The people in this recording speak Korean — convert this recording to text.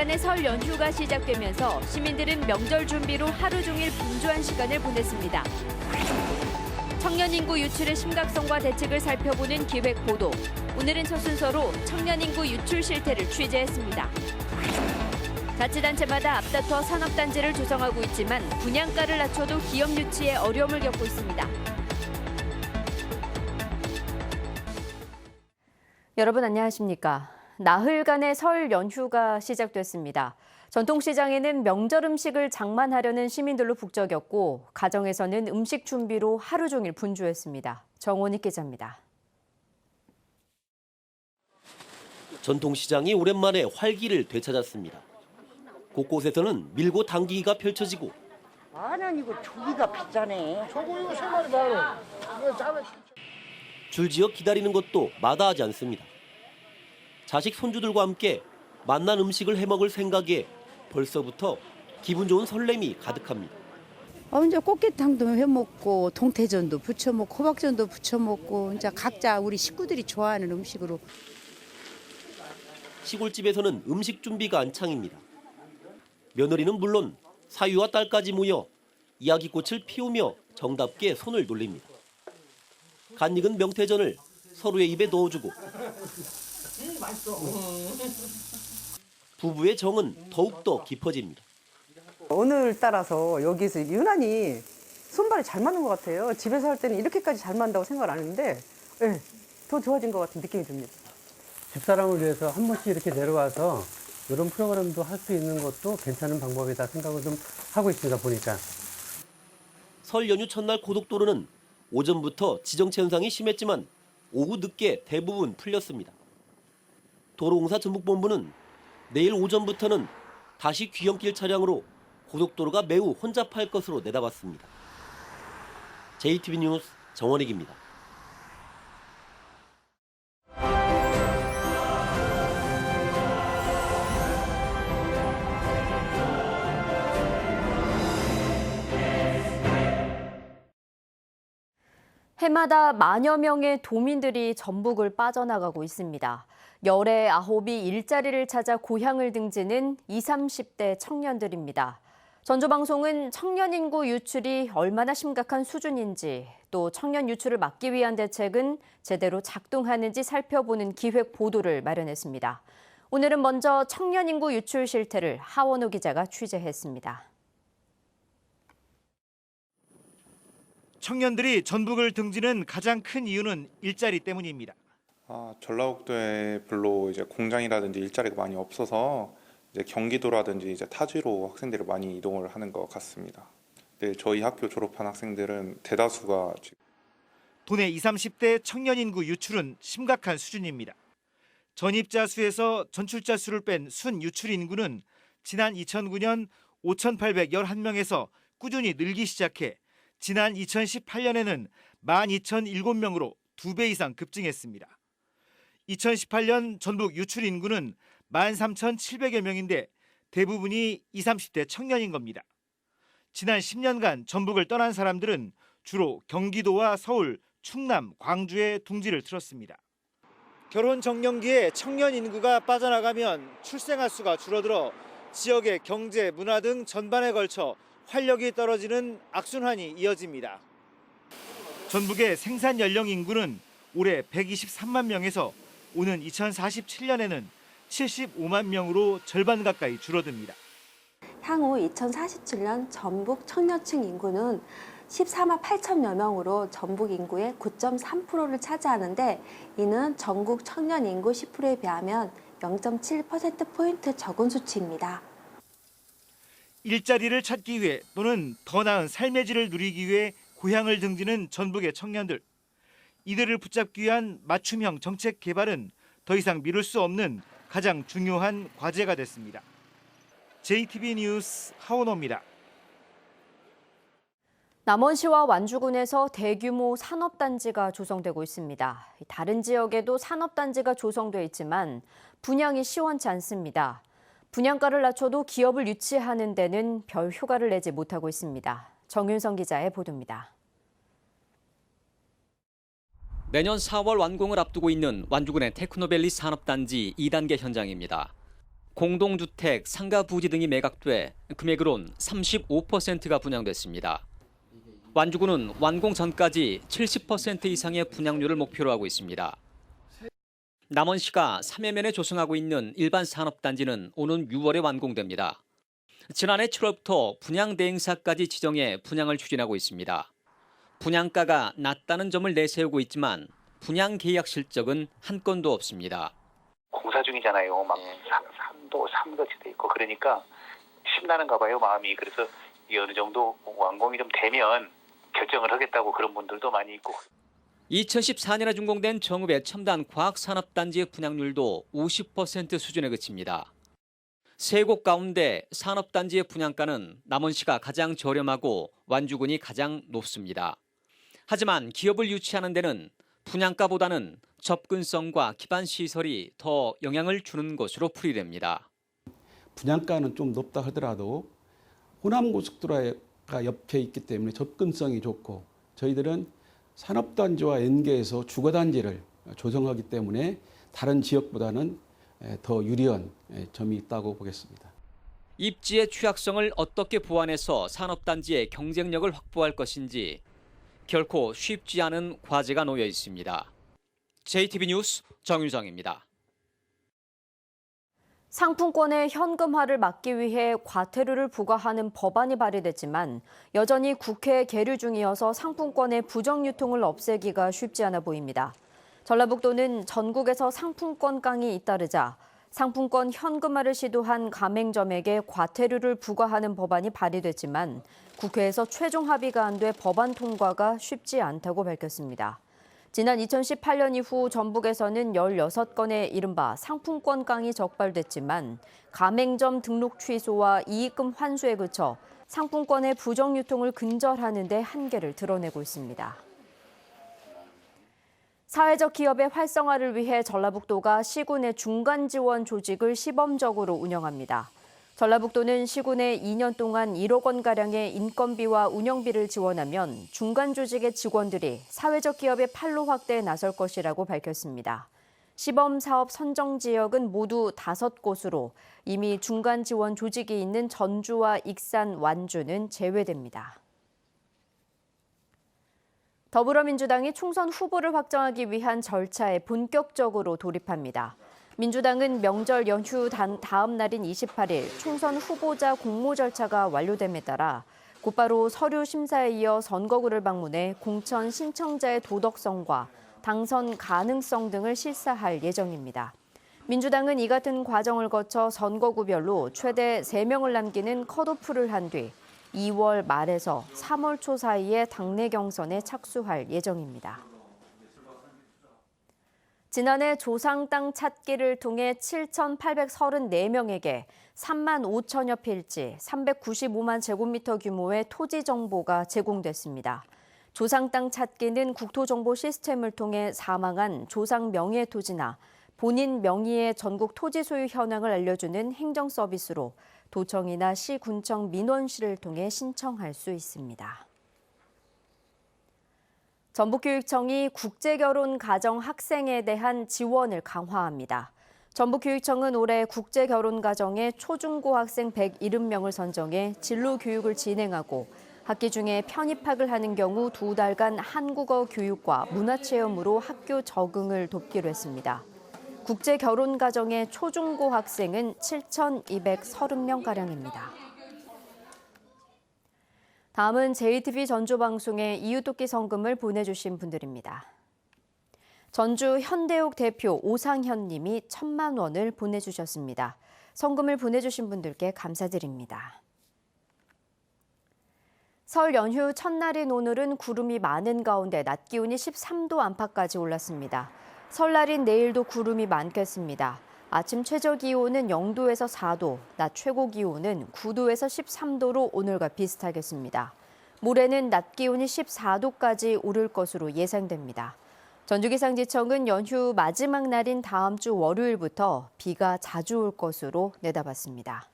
나흘간의 설 연휴가 시작되면서 시민들은 명절 준비로 하루 종일 분주한 시간을 보냈습니다. 청년 인구 유출의 심각성과 대책을 살펴보는 기획 보도. 오늘은 첫 순서로 청년 인구 유출 실태를 취재했습니다. 자치단체마다 앞다퉈 산업단지를 조성하고 있지만 분양가를 낮춰도 기업 유치에 어려움을 겪고 있습니다. 여러분 안녕하십니까? 나흘간의 설 연휴가 시작됐습니다. 전통시장에는 명절 음식을 장만하려는 시민들로 북적였고 가정에서는 음식 준비로 하루 종일 분주했습니다. 정원익 기자입니다. 전통시장이 오랜만에 활기를 되찾았습니다. 곳곳에서는 밀고 당기기가 펼쳐지고 이거 조기가 비싸네. 저거 이거 3마리 만 원. 이거 짜면 줄지어 기다리는 것도 마다하지 않습니다. 자식 손주들과 함께 맛난 음식을 해먹을 생각에 벌써부터 기분 좋은 설렘이 가득합니다. 이제 꽃게탕도 해먹고 동태전도 부쳐먹고 호박전도 부쳐먹고 이제 각자 우리 식구들이 좋아하는 음식으로. 시골집에서는 음식 준비가 안창입니다. 며느리는 물론 사위와 딸까지 모여 이야기꽃을 피우며 정답게 손을 놀립니다. 간 익은 명태전을 서로의 입에 넣어주고 부부의 정은 더욱더 깊어집니다. 오늘따라서 여기서 유난히 손발이 잘 맞는 것 같아요. 집에서 할 때는 이렇게까지 잘 맞는다고 생각을 안 했는데 더 좋아진 것 같은 느낌이 듭니다. 집사람을 위해서 한 번씩 이렇게 내려와서 이런 프로그램도 할 수 있는 것도 괜찮은 방법이다 생각을 좀 하고 있습니다, 보니까. 설 연휴 첫날 고속도로는 오전부터 지정체 현상이 심했지만 오후 늦게 대부분 풀렸습니다. 도로공사 전북본부는 내일 오전부터는 다시 귀형길 차량으로 고속도로가 매우 혼잡할 것으로 내다봤습니다. JTB 뉴스 정원익입니다. 해마다 만여 명의 도민들이 전북을 빠져나가고 있습니다. 열의 9이 일자리를 찾아 고향을 등지는 20, 30대 청년들입니다. 전조방송은 청년 인구 유출이 얼마나 심각한 수준인지 또 청년 유출을 막기 위한 대책은 제대로 작동하는지 살펴보는 기획 보도를 마련했습니다. 오늘은 먼저 청년 인구 유출 실태를 하원호 기자가 취재했습니다. 청년들이 전북을 등지는 가장 큰 이유는 일자리 때문입니다. 전라북도에 별로 이제 공장이라든지 일자리가 많이 없어서 이제 경기도라든지 이제 타지로 학생들이 많이 이동을 하는 것 같습니다. 네, 저희 학교 졸업한 학생들은 대다수가 도내 20, 30대 청년 인구 유출은 심각한 수준입니다. 전입자 수에서 전출자 수를 뺀 순 유출 인구는 지난 2009년 5,811명에서 꾸준히 늘기 시작해 지난 2018년에는 12,007명으로 2배 이상 급증했습니다. 2018년 전북 유출 인구는 13,700여 명인데 대부분이 20, 30대 청년인 겁니다. 지난 10년간 전북을 떠난 사람들은 주로 경기도와 서울, 충남, 광주에 둥지를 틀었습니다. 결혼 정년기에 청년 인구가 빠져나가면 출생아 수가 줄어들어 지역의 경제, 문화 등 전반에 걸쳐 활력이 떨어지는 악순환이 이어집니다. 전북의 생산 연령 인구는 올해 123만 명에서 오는 2047년에는 75만 명으로 절반 가까이 줄어듭니다. 향후 2047년 전북 청년층 인구는 14만 8천여 명으로 전북 인구의 9.3%를 차지하는데 이는 전국 청년 인구 10%에 비하면 0.7%포인트 적은 수치입니다. 일자리를 찾기 위해 또는 더 나은 삶의 질을 누리기 위해 고향을 등지는 전북의 청년들. 이들을 붙잡기 위한 맞춤형 정책 개발은 더 이상 미룰 수 없는 가장 중요한 과제가 됐습니다. JTB 뉴스 하원호입니다. 남원시와 완주군에서 대규모 산업단지가 조성되고 있습니다. 다른 지역에도 산업단지가 조성돼 있지만 분양이 시원치 않습니다. 분양가를 낮춰도 기업을 유치하는 데는 별 효과를 내지 못하고 있습니다. 정윤성 기자의 보도입니다. 내년 4월 완공을 앞두고 있는 완주군의 테크노밸리 산업단지 2단계 현장입니다. 공동주택, 상가부지 등이 매각돼 금액으론 35%가 분양됐습니다. 완주군은 완공 전까지 70% 이상의 분양률을 목표로 하고 있습니다. 남원시가 3회면에 조성하고 있는 일반 산업단지는 오는 6월에 완공됩니다. 지난해 7월부터 분양대행사까지 지정해 분양을 추진하고 있습니다. 분양가가 낮다는 점을 내세우고 있지만 분양 계약 실적은 한 건도 없습니다. 공사 중이잖아요. 막 산도 삼거치 돼 있고 그러니까 심란한가 봐요, 마음이. 그래서 이 어느 정도 완공이 좀 되면 결정을 하겠다고 그런 분들도 많이 있고. 2014년에 준공된 정읍의 첨단 과학산업단지의 분양률도 50% 수준에 그칩니다. 세 곳 가운데 산업단지의 분양가는 남원시가 가장 저렴하고 완주군이 가장 높습니다. 하지만 기업을 유치하는 데는 분양가보다는 접근성과 기반 시설이 더 영향을 주는 것으로 풀이됩니다. 분양가는 좀 높다 하더라도 호남고속도로가 옆에 있기 때문에 접근성이 좋고 저희들은 산업단지와 연계해서 주거단지를 조성하기 때문에 다른 지역보다는 더 유리한 점이 있다고 보겠습니다. 입지의 취약성을 어떻게 보완해서 산업단지의 경쟁력을 확보할 것인지 결코 쉽지 않은 과제가 놓여 있습니다. JTB 뉴스 정유정입니다. 상품권의 현금화를 막기 위해 과태료를 부과하는 법안이 발의됐지만 여전히 국회에 계류 중이어서 상품권의 부정 유통을 없애기가 쉽지 않아 보입니다. 전라북도는 전국에서 상품권 깡이 잇따르자 상품권 현금화를 시도한 가맹점에게 과태료를 부과하는 법안이 발의됐지만 국회에서 최종 합의가 안 돼 법안 통과가 쉽지 않다고 밝혔습니다. 지난 2018년 이후 전북에서는 16건의 이른바 상품권 깡이 적발됐지만 가맹점 등록 취소와 이익금 환수에 그쳐 상품권의 부정 유통을 근절하는 데 한계를 드러내고 있습니다. 사회적 기업의 활성화를 위해 전라북도가 시군의 중간 지원 조직을 시범적으로 운영합니다. 전라북도는 시군에 2년 동안 1억 원가량의 인건비와 운영비를 지원하면 중간 조직의 직원들이 사회적 기업의 판로 확대에 나설 것이라고 밝혔습니다. 시범 사업 선정 지역은 모두 5곳으로 이미 중간 지원 조직이 있는 전주와 익산, 완주는 제외됩니다. 더불어민주당이 총선 후보를 확정하기 위한 절차에 본격적으로 돌입합니다. 민주당은 명절 연휴 다음 날인 28일 총선 후보자 공모 절차가 완료됨에 따라 곧바로 서류 심사에 이어 선거구를 방문해 공천 신청자의 도덕성과 당선 가능성 등을 실사할 예정입니다. 민주당은 이 같은 과정을 거쳐 선거구별로 최대 3명을 남기는 컷오프를 한 뒤 2월 말에서 3월 초 사이에 당내 경선에 착수할 예정입니다. 지난해 조상 땅 찾기를 통해 7,834명에게 3만 5천여 필지, 395만 제곱미터 규모의 토지 정보가 제공됐습니다. 조상 땅 찾기는 국토정보 시스템을 통해 사망한 조상 명의의 토지나 본인 명의의 전국 토지 소유 현황을 알려주는 행정 서비스로 도청이나 시, 군청, 민원실을 통해 신청할 수 있습니다. 전북교육청이 국제결혼 가정 학생에 대한 지원을 강화합니다. 전북교육청은 올해 국제결혼 가정의 초중고 학생 170명을 선정해 진로 교육을 진행하고 학기 중에 편입학을 하는 경우 2달간 한국어 교육과 문화체험으로 학교 적응을 돕기로 했습니다. 국제결혼 가정의 초중고 학생은 7,230명가량입니다. 다음은 JTB 전주방송에 이웃돕기 성금을 보내주신 분들입니다. 전주 현대옥 대표 오상현 님이 1,000만 원을 보내주셨습니다. 성금을 보내주신 분들께 감사드립니다. 설 연휴 첫날인 오늘은 구름이 많은 가운데 낮 기온이 13도 안팎까지 올랐습니다. 설날인 내일도 구름이 많겠습니다. 아침 최저 기온은 0도에서 4도, 낮 최고 기온은 9도에서 13도로 오늘과 비슷하겠습니다. 모레는 낮 기온이 14도까지 오를 것으로 예상됩니다. 전주기상지청은 연휴 마지막 날인 다음 주 월요일부터 비가 자주 올 것으로 내다봤습니다.